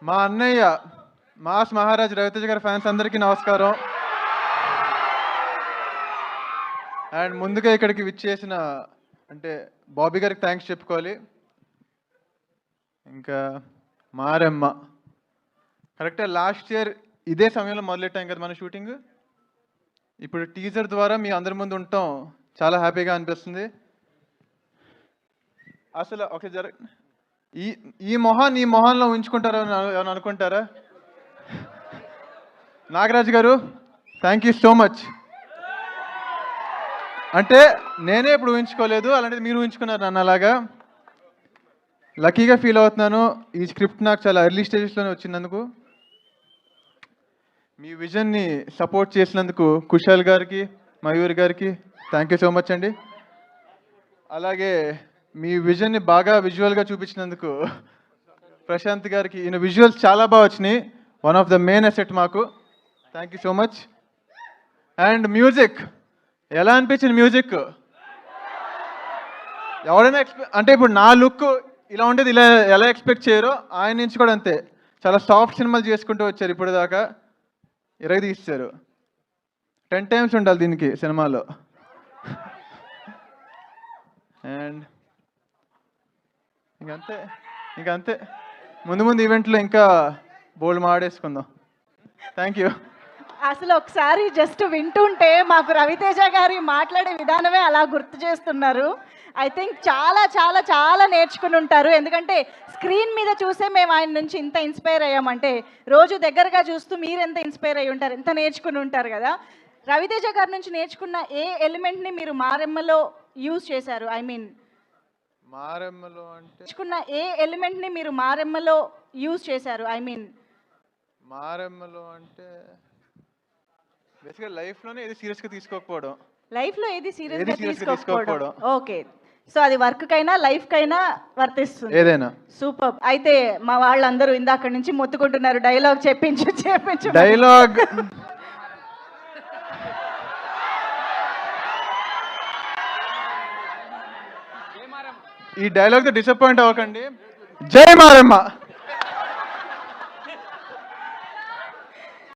మా అన్నయ్య మాస్ మహారాజ్ రవితేజ గారి ఫ్యాన్స్ అందరికీ నమస్కారం. అండ్ ముందుగా ఇక్కడికి విచ్చేసిన అంటే బాబీ గారికి థ్యాంక్స్ చెప్పుకోవాలి. ఇంకా మారమ్మ కరెక్టే, లాస్ట్ ఇయర్ ఇదే సమయంలో మొదలెట్టాం కదా మన షూటింగ్. ఇప్పుడు టీజర్ ద్వారా మీ అందరి ముందు ఉండటం చాలా హ్యాపీగా అనిపిస్తుంది. అసలు ఒక ఈ మొహాన్ని ఈ మొహంలో ఉంచుకుంటారా అని అనుకుంటారా? నాగరాజు గారు థ్యాంక్ యూ సో మచ్. అంటే నేనే ఇప్పుడు ఊహించుకోలేదు, అలాంటిది మీరు ఊహించుకున్నారు నన్ను. అలాగా లక్కీగా ఫీల్ అవుతున్నాను. ఈ స్క్రిప్ట్ నాకు చాలా ఎర్లీ స్టేజెస్లోనే వచ్చినందుకు, మీ విజన్ని సపోర్ట్ చేసినందుకు కుశాల్ గారికి, మయూర్ గారికి థ్యాంక్ యూ సో మచ్ అండి. అలాగే మీ విజన్ని బాగా విజువల్గా చూపించినందుకు ప్రశాంత్ గారికి, ఈయన విజువల్స్ చాలా బాగా వచ్చినాయి. One of the main asset మాకు. Thank you so much. And music ఎలా అనిపించింది? మ్యూజిక్ ఎవరైనా అంటే ఇప్పుడు నా లుక్ ఇలా ఉండేది, ఇలా ఎలా ఎక్స్పెక్ట్ చేయరో ఆయన నుంచి కూడా అంతే. చాలా సాఫ్ట్ సినిమాలు చేసుకుంటూ వచ్చారు ఇప్పుడు దాకా, తీస్తారు 10 times ఉండాలి దీనికి సినిమాలో. అండ్ ఇంకంతే ముందు ముందు ఈవెంట్లో ఇంకా బోల్డ్ మాడేసుకుందాం. Thank you. అసలు ఒకసారి జస్ట్ వింటుంటే మాకు రవితేజ గారి మాట్లాడే విధానమే అలా గుర్తు చేస్తున్నారు. ఐ థింక్ చాలా చాలా చాలా నేర్చుకుని ఉంటారు. ఎందుకంటే స్క్రీన్ మీద చూసే మేము ఆయన నుంచి ఇంత ఇన్స్పైర్ అయ్యామంటే, రోజు దగ్గరగా చూస్తూ మీరు ఎంత ఇన్స్పైర్ అయ్యి ఉంటారు, ఎంత నేర్చుకుని ఉంటారు కదా. రవితేజ గారి నుంచి నేర్చుకున్న ఏ ఎలిమెంట్ని మీరు మారెమ్మలో యూజ్ చేశారు? ఐ మీన్ మారెమ్మలో అంటే నేర్చుకున్న ఏ ఎలిమెంట్ని మీరు మారెమ్మలో యూజ్ చేశారు? ఐ మీన్ మారెమ్మలో అంటే బేసిక్గా లైఫ్లోనే ఏది సీరియస్గా తీసుకోకపోవడం. లైఫ్లో ఏది సీరియస్గా తీసుకోకపోవడం. ఓకే, సో అది వర్క్ కైనా లైఫ్ కైనా వర్తిస్తుంది ఏదైనా. సూపర్. అయితే మా వాళ్ళందరూ ఇందాక నుంచి మొత్తుకుంటున్నారు, డైలాగ్ చెప్పించు. డైలాగ్ ఈ డైలాగ్తో డిసప్పాయింట్ అవ్వకండి. జై మారమ్మ.